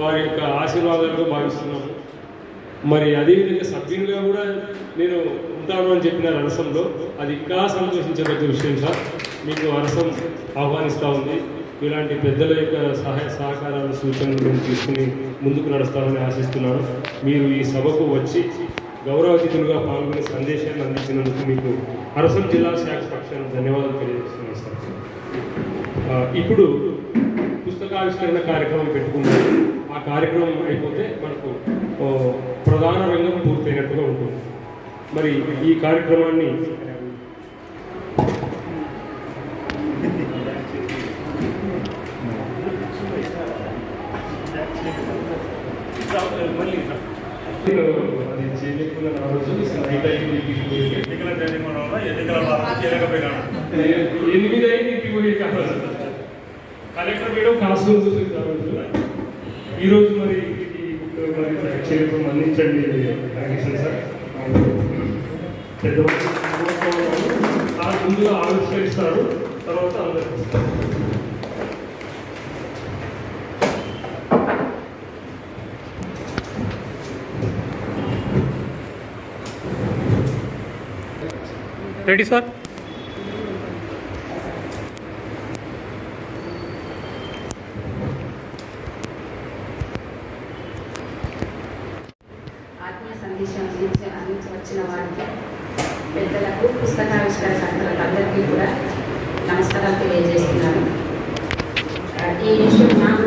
[SPEAKER 2] వారి యొక్క ఆశీర్వాదాలుగా భావిస్తున్నాము. మరి అదేవిధంగా సభ్యునిగా కూడా నేను ఉంటాను అని చెప్పినారు అరసంలో. అది ఇంకా సంతోషించదగ్గ విషయం సార్. మీకు అరసం ఆహ్వానిస్తూ ఉంది. ఇలాంటి పెద్దల యొక్క సహాయ సహకారాలు సూచనలు నేను తీసుకుని ముందుకు నడుస్తామని ఆశిస్తున్నాను. మీరు ఈ సభకు వచ్చి గౌరవ అతిథులుగా పాల్గొనే సందేశాన్ని అందించినందుకు మీకు అరసం జిల్లా శాఖ పక్షాన ధన్యవాదాలు తెలియజేస్తున్నాను సార్. ఇప్పుడు పుస్తకావిష్కరణ కార్యక్రమం పెట్టుకున్నాము. ఆ కార్యక్రమం అయిపోతే మనకు ప్రధాన రంగం పూర్తయినట్టుగా ఉంటుంది. మరి ఈ కార్యక్రమాన్ని కలెక్టర్ మేడం కాసు ఈరోజు మరి క్షేత్రం అందించండి సార్. ముందుగా ఆవిష్కరిస్తారు, తర్వాత అందరూ రెడీ సార్.
[SPEAKER 6] ఆత్మీయ సందేశం అందించవచ్చిన వారికి, పెద్దలకు, పుస్తకావిష్కరణలకు అందరికీ కూడా నమస్కారాలు తెలియజేస్తున్నాను. ఈ విషయం నాకు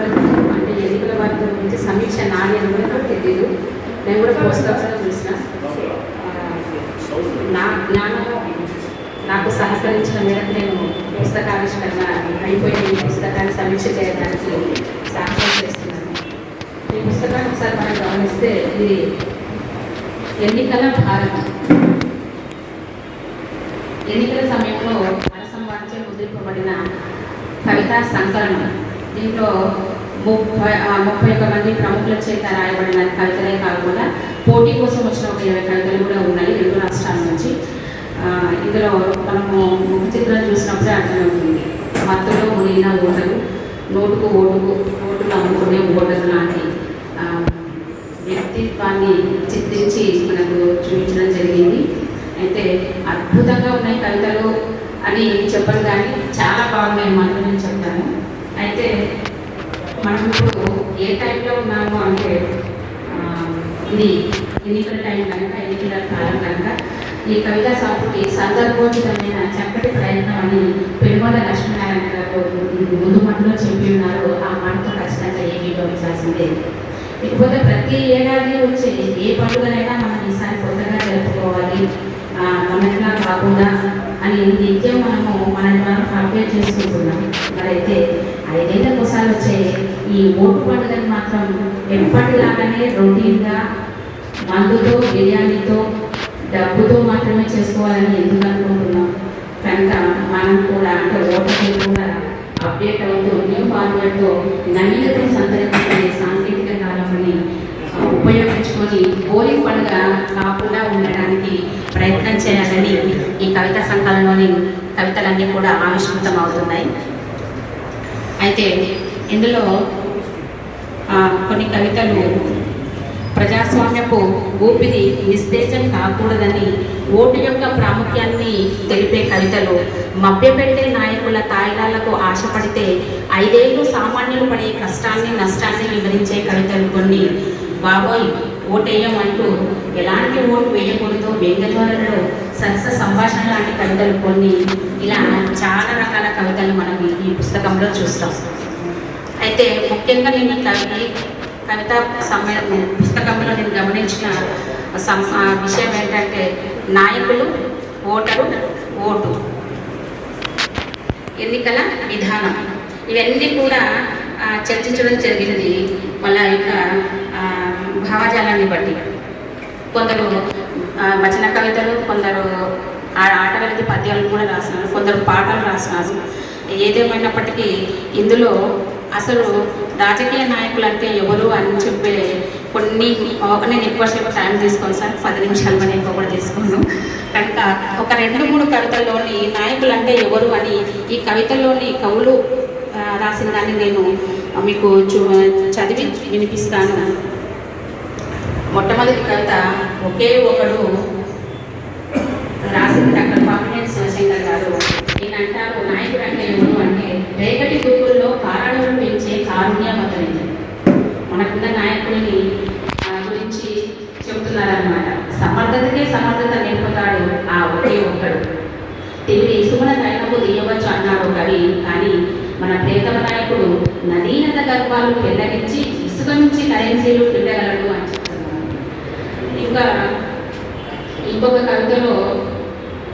[SPEAKER 6] అంటే ఎన్నికల వారి గురించి సమీక్ష నాణ్యత కూడా నాకు తెలియదు. నేను కూడా పుస్తకాలు చూసిన నా జ్ఞానం నాకు సహకరించిన మేరకు నేను పుస్తకావిష్కరణ అయిపోయిన ఈ పుస్తకాన్ని సమీక్ష చేయడానికి సాహసం చేస్తున్నాను. ఈ పుస్తకాన్ని ఒకసారి మనం గమనిస్తే ఇది ఎన్నికల భారతం. ఎన్నికల సమయంలో అరసం వారిచే ముద్రింపబడిన కవితా సంకలనం. దీంట్లో 31 మంది ప్రముఖుల చేత రాయబడిన కవితలే కాకుండా పోటీ కోసం వచ్చిన ఒక 20 కవితలు కూడా ఉన్నాయి 2 రాష్ట్రాల నుంచి. ఇందులో మనము ముఖ చిత్రాలు చూసినప్పుడే అర్థమవుతుంది. మత్తులో మునిగిన ఓటరు, నోటుకు ఓటులు అమ్ముకునే ఓటరు లాంటి వ్యక్తిత్వాన్ని చిత్రించి మనకు చూపించడం జరిగింది. అయితే అద్భుతంగా ఉన్నాయి కవితలు అని చెప్పను, కానీ చాలా బాగున్నాయి మాత్రం నేను చెప్తాను. అయితే మనం ఇప్పుడు ఏ టైంలో ఉన్నాము అంటే ఇది ఎన్నికల టైం కనుక, ఎన్నికల కాలం కనుక ఈ కవితా సంపుటి సందర్భోచితమైన చక్కటి ప్రయత్నం అని పెనుగొండ లక్ష్మీనారాయణ గారు ముందు మట్టులో చెప్పి ఉన్నారు. ఆ మాటతో ఖచ్చితంగా ఏకీభవించాల్సిందే. ఇకపోతే ప్రతి ఏడాది వచ్చే ఏ పండుగనైనా మనం ఈసారి కొత్తగా జరుపుకోవాలి, మనలా కాకుండా అని నిత్యం మనల్ని మనం అప్డేట్ చేసుకుంటున్నాం. మరైతే 5 ఏళ్ళకి ఒకసారి వచ్చే ఈ ఓటు పండుగని మాత్రం ఎప్పటిలాగానే రొటీన్గా మందుతో, బిర్యానీతో, డబ్బుతో మాత్రమే చేసుకోవాలని ఎందుకు అనుకుంటున్నాం? కనుక మనం కూడా అంటే ఓటర్లు కూడా అప్డేట్ అవుతూ న్యూ ఫార్మాట్తో నవీనతను సంతరించుకునే సాంకేతిక కాలాన్ని ఉపయోగించుకొని పోలింగ్ పండుగ కాకుండా ఉండడానికి ప్రయత్నం చేయాలని ఈ కవితా సంకలనంలోని కవితలన్నీ కూడా ఆవిష్కృతం అవుతున్నాయి. అయితే ఇందులో కొన్ని కవితలు ప్రజాస్వామ్యపు ఊపిరి నిస్తేజం కాకూడదని, ఓటు యొక్క ప్రాముఖ్యాన్ని తెలిపే కవితలు, మభ్యపెట్టే నాయకుల తాయిలాలకు ఆశపడితే 5 ఏళ్ళు సామాన్యులు పడే కష్టాన్ని నష్టాన్ని వివరించే కవితలు కొన్ని, బాబోయ్ ఓటేయమంటూ ఎలాంటి ఓటు వేయకూడదు వ్యంగ్యద్వారంలో సరస సంభాషణ లాంటి కవితలు కొన్ని, ఇలా చాలా రకాల కవితలు మనం ఈ పుస్తకంలో చూస్తాం. అయితే ముఖ్యంగా నేను కవితా పుస్తకంలో నేను గమనించిన విషయం ఏంటంటే నాయకులు, ఓటరు, ఓటు, ఎన్నికల విధానం, ఇవన్నీ కూడా చర్చించడం జరిగింది. వాళ్ళ యొక్క భావజాలాన్ని బట్టి కొందరు వచన కవితలు, కొందరు ఆటగారికి పద్యాలు కూడా రాసినారు, కొందరు పాటలు రాసినారు. ఏదేమైనప్పటికీ ఇందులో అసలు రాజకీయ నాయకులు అంటే ఎవరు అని చెప్పే నేను ఎక్కువసేపు టైం తీసుకోను సార్, 10 నిమిషాలు కానీ ఎక్కువ కూడా తీసుకోను. కనుక ఒక 2-3 కవితల్లోని నాయకులు అంటే ఎవరు అని ఈ కవితల్లోని కవులు రాసిన దాన్ని నేను మీకు చదివి వినిపిస్తాను. మొట్టమొదటి కవిత ఒకే ఒకడు రాసిన డాక్టర్ పాపినేని శివశంకర్ గారు. ఈయన అంటారు, నాయకుడు అంటే ఎవరు అంటే రేగటి గుర్తుల్లో కారణాలను పెంచే కారుణ్యవతని. మనకున్న నాయకుడిని గురించి చెబుతున్నారన్నమాట. సమర్థతకే సమర్థత నేర్పుతాడు ఆ ఒకే ఒక్కడు. తిరిగి ఇసుమున కైనకు తీయవచ్చు అన్నాడు కవి. కానీ మన ప్రియతమ నాయకుడు నదీనద గర్భాలు పెళ్ళగించి ఇసుక నుంచి కరెన్సీలు పిండగలడు అని చెప్తున్నారు. ఇంకా ఇంకొక కవితలో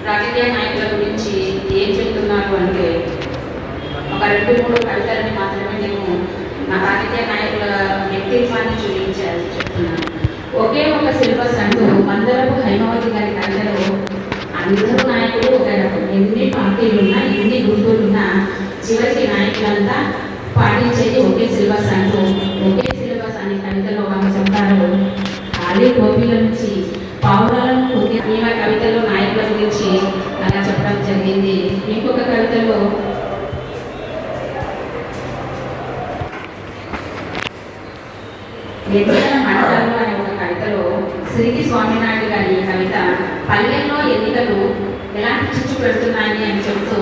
[SPEAKER 6] రాజకీయ నాయకుల గురించి ఏం చెప్తున్నారు అంటే ఒక 2-3 కవితలని మాత్రమే నేను నా రాజకీయ నాయకుల వ్యక్తిత్వాన్ని చెప్తున్నాను. ఒకే ఒక సిలబస్ అంటూ మందరపు హైమావతి గారి కవితలో అందరూ నాయకులు ఒక రకం. ఎన్ని పార్టీలున్నా ఎన్ని గుర్తులున్నా చివరికి నాయకులంతా పాటించేది ఒకే సిలబస్ అంటూ ఒకే సిలబస్ అనే కవితలో వాళ్ళు చెప్తారు. ఖాళీ గోపీల నుంచి పావురాలను పొంది ఈమె కవితలో నాయకుల గురించి అలా చెప్పడం జరిగింది. ఇంకొక కవితలో ఎన్నికల మండలాలు అనే ఒక కవితలో సిరికి స్వామినాయుడు గారి కవిత పల్లెల్లో ఎన్నికలు ఎలాంటి చిచ్చు పెడుతున్నాయి అని చెబుతూ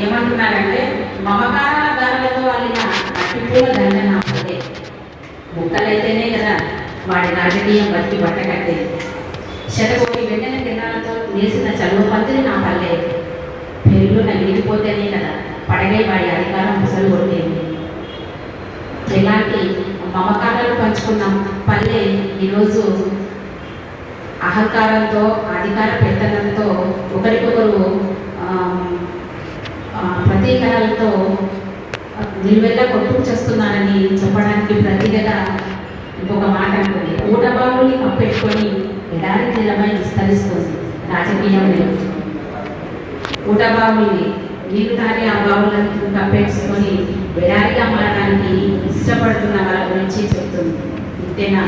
[SPEAKER 6] ఏమంటున్నారంటే మమకారాల దారులతో వాళ్ళ అట్టిపూల దండ నా పల్లె ముక్కలైతేనే కదా వాడి రాజకీయం బట్టి బట్టకట్టే శతకోటి వెన్నెల కిరణాలతో నేసిన చదువు పందిరి నా పల్లె పెళ్ళున విడిపోతేనే కదా పడగే వాడి అధికారం ముసలు కొట్టేది. ఎలాంటి మమకారాలు పంచుకున్నాం పల్లె ఈరోజు అహంకారంతో అధికార పెత్తనంతో ఒకరికొకరు ప్రతీకారాలతో నిలువెల్లా కొట్టుకు చేస్తున్నారని చెప్పడానికి ప్రతిగా ఇంకొక మాట అనుకుంది. ఊటబావుల్ని కప్పెట్టుకొని ఎడారి తీరమై విస్తరిస్తుంది రాజకీయంలో. ఊటబావుల్ని నీరు తాగి ఆ బావులను కప్పెట్టుకొని ఎడారిగా మారడానికి ఇష్టపడుతున్న వాళ్ళ గురించి చెప్తుంది. ఇంతేనా?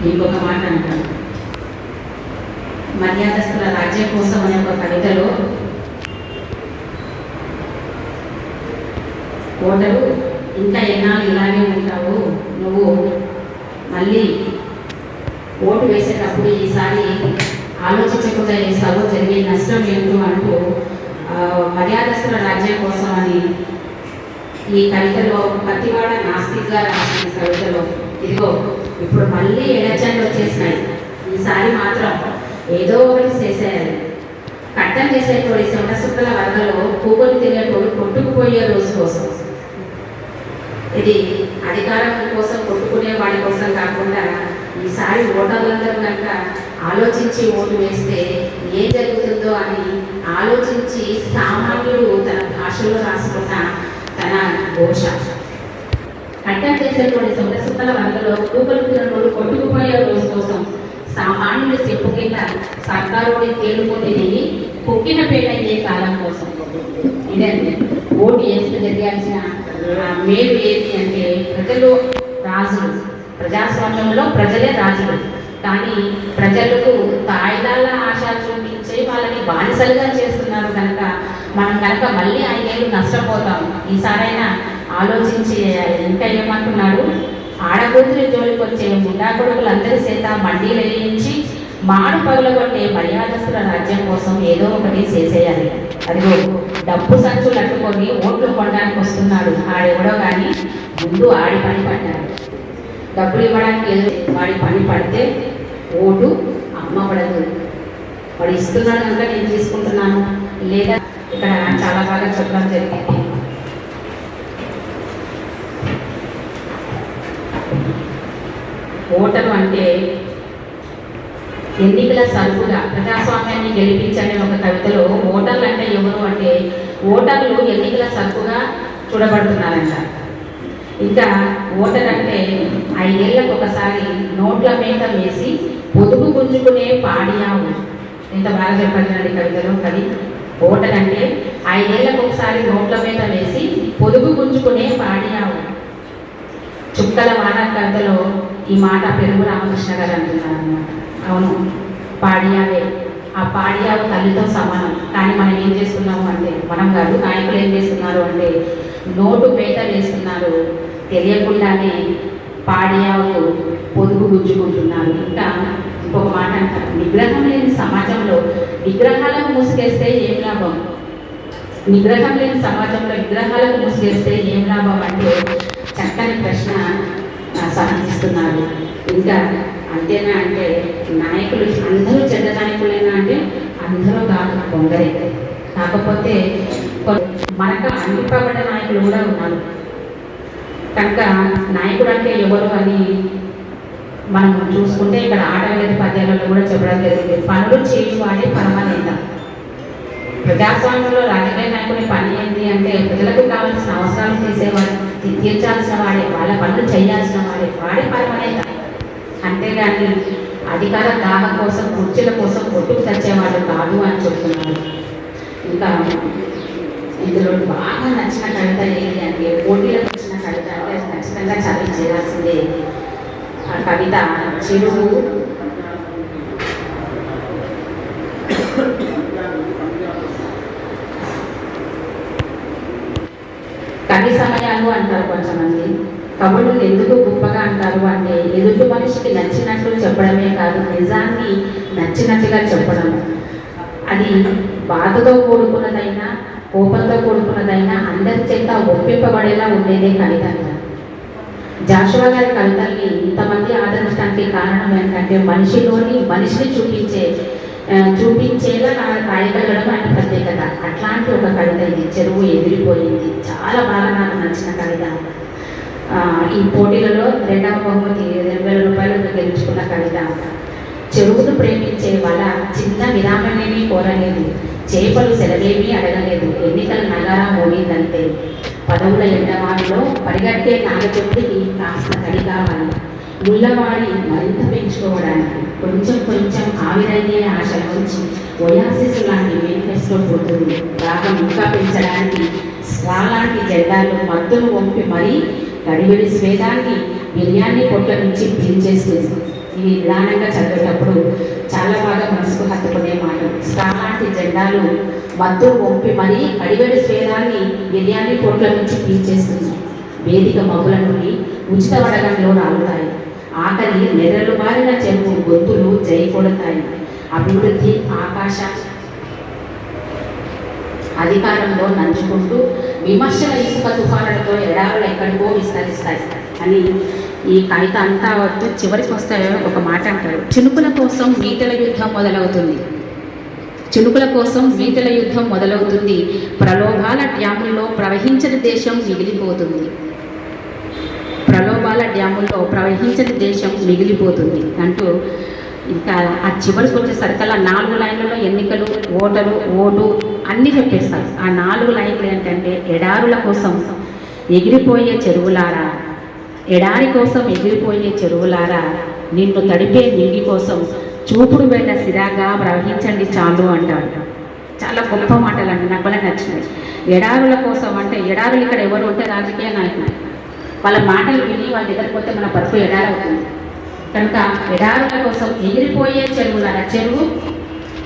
[SPEAKER 6] ఇంకొక మాట అంటారు, మర్యాదస్తుల రాజ్యం కోసం అనే ఒక కవితలో ఓటరు ఇంకా ఎన్నాళ్ళు ఇలాగే ఉంటావు, నువ్వు మళ్ళీ ఓటు వేసేటప్పుడు ఈసారి ఆలోచించకుండా వేసావు, జరిగే నష్టం ఏంటో అంటూ మర్యాదస్తుల రాజ్యం కోసం అని ఈ కవితలో పతివాడ నాస్తిక్ గారు రాసిన కవితలో ఇదిగో ఇప్పుడు మళ్ళీ ఎలక్షన్లు వచ్చేసినాయి, ఈసారి మాత్రం ఏదో ఒకటి చేసేయాలి. కట్టం చేసేటోడి సొంత సుక్కల వరదలో కూకొని తిరిగేటోడు కొట్టుకుపోయే రోజు కోసం. ఇది అధికారం కోసం కొట్టుకునే వాడి కోసం కాకుండా ఈసారి ఓటర్లందరూ కనుక ఆలోచించి ఓటు వేస్తే ఏం జరుగుతుందో అని ఆలోచించి సామాన్యుడు తన భాషలో రాసుకున్న తన ఘోష. కట్టం చేసేటోడి సొంత సుక్కల వరదలో కూకొని తిరిగేటోడు కొట్టుకుపోయే రోజు కోసం సామాన్యుడు చెప్పు కింద సర్కారుడి తేలుకొని పొక్కిన పేటయ్యే కాలం కోసం. ఇదండి ఓటు వేస్తే జరిగాల్సిన మేలు ఏది అంటే ప్రజలు రాజులు, ప్రజాస్వామ్యంలో ప్రజలే రాజులు. కానీ ప్రజలకు తాయిదాల ఆశ చూపించే వాళ్ళని బానిసలుగా చేస్తున్నారు కనుక మనం కనుక మళ్ళీ 5 ఏళ్ళు నష్టపోతాం. ఈసారైనా ఆలోచించి ఇంకా ఏమంటున్నాడు, ఆడకూతురి జోలికి వచ్చే ముండా కొడుకులందరి చేత మండీలు వేయించి మాడు పగులగొట్టే మర్యాదస్తుల రాజ్యం కోసం ఏదో ఒకటి చేసేయాలి. అదిగో డబ్బు సంచులు అట్టుకొని ఓట్లు కొనడానికి వస్తున్నాడు ఆడెవడో కానీ ముందు ఆడి పని పడ్డాడు. డబ్బులు ఇవ్వడానికి ఏదో వాడి పని పడితే ఓటు అమ్మబడదు. వాడు ఇస్తున్నాడు కనుక నేను తీసుకుంటున్నాను లేదా ఇక్కడ చాలా బాగా చెప్పడం జరిగింది. ఓటరు అంటే ఎన్నికల సరుకుగా ప్రజాస్వామ్యాన్ని గెలిపించని ఒక కవితలో ఓటర్లు అంటే ఎవరు అంటే ఓటర్లు ఎన్నికల సరుకుగా చూడబడుతున్నారంట. ఇంకా ఓటర్ అంటే 5 ఏళ్లకు ఒకసారి నోట్ల మీద వేసి పొదుపు గుంజుకునే పాడియావు. ఎంత బాగా చెప్పండి కవితలో కవి. ఓటర్ అంటే 5 ఏళ్లకు ఒకసారి నోట్ల మీద వేసి పొదుగు గుంజుకునే పాడియావు. చుక్కల వాన కథలో ఈ మాట పెరుగు రామకృష్ణ గారు అంటున్నారు అన్నమాట. అవును, పాడియావే. ఆ పాడియావు తల్లితో సమానం. కానీ మనం ఏం చేస్తున్నాము అంటే, మనం కాదు నాయకులు ఏం చేస్తున్నారు అంటే నోటు పేట వేస్తున్నారు, తెలియకుండానే పాడియావుకు పొదుగు గుంజుకుంటున్నారు. ఇంకా ఇంకొక మాట అంటారు, నిగ్రహం లేని సమాజంలో విగ్రహాలకు మూసుకేస్తే ఏం లాభం? నిగ్రహం లేని సమాజంలో విగ్రహాలకు మూసుకేస్తే ఏం లాభం అంటే చక్కని ప్రశ్న సంధిస్తున్నారు. ఇంకా అంతేనా అంటే నాయకులు అందరూ చెడ్డ నాయకులైనా అంటే అందరూ కాదు, కొందరే. కాకపోతే మనకు అందిపబడ్డ నాయకులు కూడా ఉన్నారు. కనుక నాయకుడు అంటే ఎవరు అని మనం చూసుకుంటే ఇక్కడ ఆటగది పద్యాలలో కూడా చెప్పడం జరిగింది. పనులు చేయువాడే పరమనేత. ప్రజాస్వామ్యంలో రాజకీయ నాయకుడి పని ఏంటి అంటే ప్రజలకు కావాల్సిన అవసరాలు తీర్చాల్సిన వాడే, వాళ్ళ పనులు చేయాల్సిన వాడే పరమనేత. అంతేగాని అధికార దాహం కోసం కుర్చీల కోసం కొట్టుకు తెచ్చేవాడు కాదు అని చెప్తున్నారు. ఇంకా ఇందులో బాగా నచ్చిన కవిత ఏంటి అంటే, పోటీలకు వచ్చిన కవిత అంటే ఖచ్చితంగా చదివి చేయాల్సిందే. ఆ కవిత చెరువు కవి సమయాలు అంటారు కొంతమంది. కవులు ఎందుకు గొప్పగా అంటారు అంటే ఎదుటి మనిషికి నచ్చినట్లు చెప్పడమే కాదు, నిజాన్ని నచ్చినట్టుగా చెప్పడం. అది బాధతో కూడుకున్నదైనా కోపంతో కూడుకున్నదైనా అందరి చేత ఒప్పింపబడేలా ఉండేదే కవిత. జాషువా గారి కవితల్ని ఇంతమంది ఆదరించడానికి కారణం ఏంటంటే మనిషిని చూపించేలా రాయగలగడం ఆయన ప్రత్యేకత. అట్లాంటి ఒక కవిత ఇది, చెరువు ఎదిరిపోయింది. చాలా బాగా నాకు నచ్చిన కవిత. ఈ పోటీలలో 2వ బహుమతి 20,000 రూపాయలు గెలుచుకున్న కవిత. చెరువును ప్రేమించే వాళ్ళ చిన్న విరామమేమీ కోరలేదు, చేపలు సెలవేమీ అడగలేదు, ఎన్నికల నగారా మోగిందంతే, పదవుల ఎండవాడిలో పరిగెట్టే నాగచెట్టుకి కాస్త తడి కావాలి, ముళ్ళవాడి మరింత పెంచుకోవడానికి కొంచెం కొంచెం ఆవిరయ్యే ఆశ నుంచి ఒయాసిస్ లాంటి మేనిఫెస్టో పుడుతుంది. దాహం ఇంకా పెంచడానికి స్వాలాంటి జెండాలు మత్తును వంపి మరీ గడివిడి స్వేదాన్ని బిర్యానీ పొట్ల నుంచి పీల్చేస్తుంది. ఇవి నిదానంగా చదివేటప్పుడు చాలా బాగా మనసుకు హత్తుకునే మాట. స్వాలాంటి జెండాలు మత్తును వంపి మరీ గడివిడి స్వేదాన్ని బిర్యానీ పొట్ల నుంచి పీల్చేస్తుంది. వేదిక మగుల నుండి ఉచిత వడగంలో రాలుతాయి. ఆకలి నెర్రలు బారిన చెరువు గొంతులు జై కొడతాయి. అభివృద్ధి ఆకాశ అధికారంలో నంచుకుంటూ విమర్శల ఇసుక తుఫానులతో ఎడారులు ఎక్కడికో విస్తరిస్తాయి అని ఈ కవిత అంతా వద్దు. చివరికి వస్తే ఒక మాట అంటారు, చినుకుల కోసం మీటల యుద్ధం మొదలవుతుంది. చినుకుల కోసం మీటల యుద్ధం మొదలవుతుంది. ప్రలోభాల డ్యాముల్లో ప్రవహించని దేశం మిగిలిపోతుంది. ప్రలోభాల డ్యాముల్లో ప్రవహించని దేశం మిగిలిపోతుంది అంటూ ఇంకా ఆ చివరికి వచ్చేసరికల్లా 4 లైన్లలో ఎన్నికలు, ఓటు అన్నీ చెప్పేస్తారు. ఆ 4 లైన్లు ఏంటంటే, ఎడారుల కోసం ఎగిరిపోయే చెరువులారా, ఎడారి కోసం ఎగిరిపోయే చెరువులారా, నిన్ను తడిపే నింగి కోసం చూపుడు వేళ సిరాగా ప్రవహించండి చాలు అంటాడు. చాలా గొప్ప మాటలు అండి, నాకు వల్ల నచ్చినాయి. ఎడారుల కోసం అంటే ఎడారులు ఇక్కడ ఎవరు ఉంటే రాజకీయ నాయకులు, వాళ్ళ మాటలు విని వాళ్ళ దగ్గరికి పోతే మన బతుకు ఎడారి అవుతుంది. కనుక ఎడారుల కోసం ఎగిరిపోయే చెరువులారా, చెరువు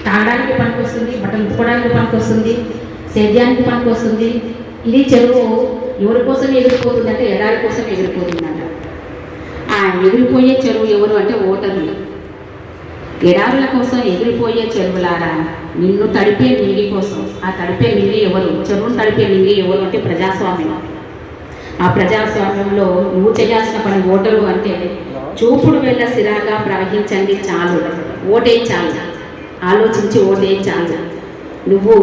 [SPEAKER 6] తాగడానికి పనికి వస్తుంది, బట్టలు ఉతుకోవడానికి పనికి వస్తుంది, సేద్యానికి పనికి వస్తుంది. ఇది చెరువు ఎవరి కోసం ఎగిరిపోతుంది అంటే ఎడారి కోసం ఎగిరిపోతుందంట. ఆ ఎగిరిపోయే చెరువు ఎవరు అంటే ఓటర్లు. ఎడారుల కోసం ఎగిరిపోయే చెరువులారా, నిన్ను తడిపే నింగి కోసం. ఆ తడిపే నింగి ఎవరు? చెరువును తడిపే నింగి ఎవరు అంటే ప్రజాస్వామ్యం. ఆ ప్రజాస్వామ్యంలో నువ్వు చేయాల్సిన పని ఓటరు అంటే చూపుడు వెళ్ళ సిరాగా ప్రవహించండి చాలు, ఓటే చాలు, ఆలోచించి ఓటే చాలు. నువ్వు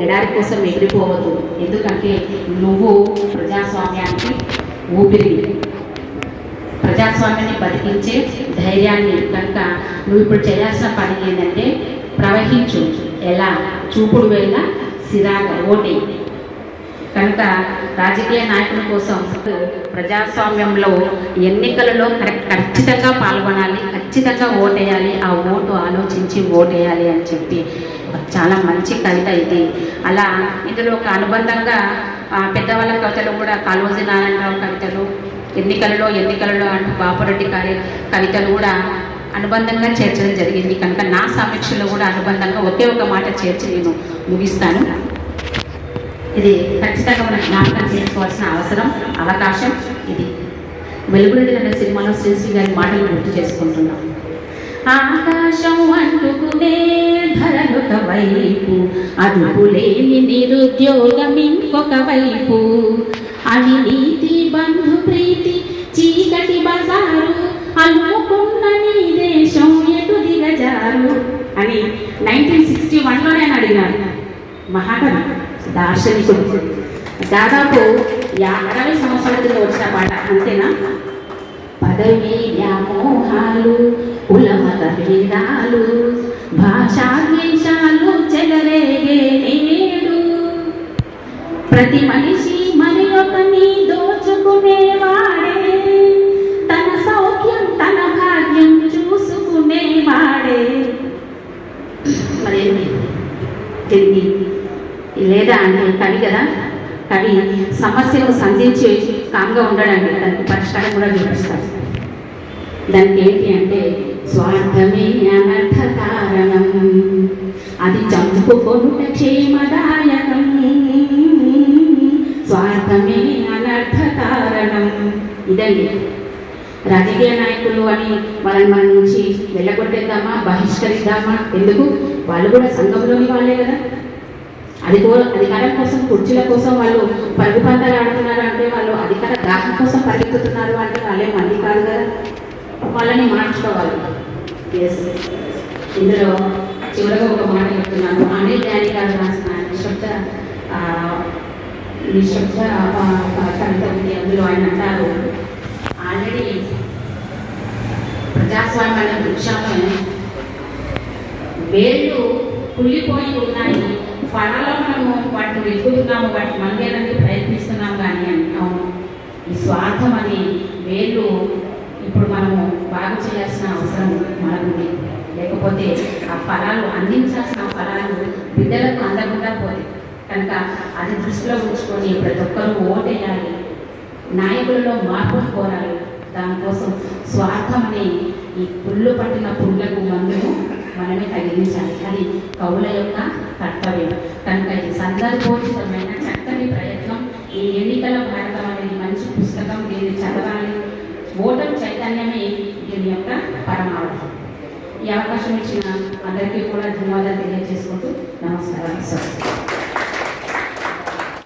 [SPEAKER 6] ఎడారి కోసం ఎగిరిపోవద్దు, ఎందుకంటే నువ్వు ప్రజాస్వామ్యానికి ఊపిరి, ప్రజాస్వామ్యాన్ని బతికించే ధైర్యాన్ని. కనుక నువ్వు ఇప్పుడు చేయాల్సిన పని ఏంటంటే ప్రవహించు. ఎలా? చూపుడు వేళ సిరాగా ఓటే. కనుక రాజకీయ నాయకుల కోసం ప్రజాస్వామ్యంలో ఎన్నికలలో ఖచ్చితంగా పాల్గొనాలి, ఖచ్చితంగా ఓటేయాలి, ఆ ఓటు ఆలోచించి ఓటేయాలి అని చెప్పి చాలా మంచి కవిత ఇది. అలా ఇందులో ఒక అనుబంధంగా పెద్దవాళ్ళ కవితలు కూడా కాళోజీ నారాయణరావు కవితలు, ఎన్నికలలో అంటూ బాపురెడ్డి గారి కవితలు కూడా అనుబంధంగా చేర్చడం జరిగింది. కనుక నా సమీక్షలో కూడా అనుబంధంగా ఒకే ఒక మాట చేర్చి నేను ముగిస్తాను. ఇది ఖచ్చితంగా మనం జ్ఞాపకం చేసుకోవాల్సిన అవకాశం ఇది. వెలుగురెడ్డి అనే సినిమాలో శ్రీశ్రీ గారి మాటలు గుర్తు చేసుకుంటున్నాం. ఆకాశం అంటుకునే ధరలొక వైపు, అదుపులేని నిరుద్యోగం ఇంకొక వైపు, అవినీతి బంధు ప్రీతి చీకటి బజారు, అల్లుకున్న నీ దేశం ఎటు దిగజారు అని 1961లోనే అడిగినారు మహాకవి దార్శనికుడు. దాదాపు 60 సంవత్సరాల కింద వచ్చిన పాట, అంతేనా? పదవి వ్యామోహాలు, కులమత భేదాలు, భాషా ద్వేషాలు చెలరేగే నేడు, ప్రతి మనిషి మరి ఒకని దోచుకునేవాడే, తన సౌఖ్యం తన భాగ్యం చూసుకునేవాడే. మరేమి తిరిగి లేదా అంటే కవి కదా, కవి సమస్యను సంధించి కామ్గా ఉండడానికి దానికి పరిష్కారం కూడా చూపిస్తారు. దానికి ఏంటి అంటే స్వార్థమే అనర్థ కారణం, అది చంపుకొనుట క్షేమదాయకం, స్వార్థమే అనర్థ కారణం. ఇదండి రాజకీయ నాయకులు అని వాళ్ళని మన నుంచి వెళ్ళగొట్టేద్దామా, బహిష్కరిద్దామా? ఎందుకు? వాళ్ళు కూడా సంఘంలోని వాళ్ళే కదా. అధికారం కోసం, కుర్చీల కోసం వాళ్ళు పరుగు పందాలు ఆడుతున్నారు అంటే, వాళ్ళు అధికార దాహం కోసం పరిగెత్తుతున్నారు అంటే వాళ్ళే మంది కాదు కదా. వాళ్ళని మార్చుకోవాలి. ఎస్, ఇందులో చివరిగా ఒక మాట చెప్తున్నాను. అనిల్ డానీ గారు రాసిన నిశ్శబ్ద కవిత ఉంది. అందులో ఆయన అంటారు, ఆల్రెడీ ప్రజాస్వామ్య వృక్షంలో వేళ్ళు కుళ్ళిపోయి ఉన్నాయి, ఫలాలో మనము వాటిని వెతుకుతున్నాము, వాటిని మందేయడానికి ప్రయత్నిస్తున్నాం. కానీ అవును, ఈ స్వార్థం అనే వేళ్ళు ఇప్పుడు మనము బాగు చేయాల్సిన అవసరం మనకుంది. లేకపోతే ఆ ఫలాలు అందించాల్సిన ఫలాలు బిడ్డలకు అందకుండా పోతాయి. కనుక అది దృష్టిలో ఉంచుకొని ప్రతి ఒక్కరూ ఓటేయాలి, నాయకులలో మార్పులు కోరాలి. దానికోసం స్వార్థం అనే ఈ పుళ్ళు పట్టిన పుళ్ళకు మందును మనమే తగిలించాలి. అది కవుల యొక్క కర్తవ్యం. కనుక ఇది సందర్భోచితమైన చక్కని ప్రయత్నం. ఈ ఎన్నికల భారతం అనేది మంచి పుస్తకం, దీన్ని చదవాలి. ఓటర్ చైతన్యమే దీని యొక్క పరమావధి. ఈ అవకాశం ఇచ్చిన అందరికీ కూడా ధన్యవాదాలు తెలియజేసుకుంటూ నమస్కారం.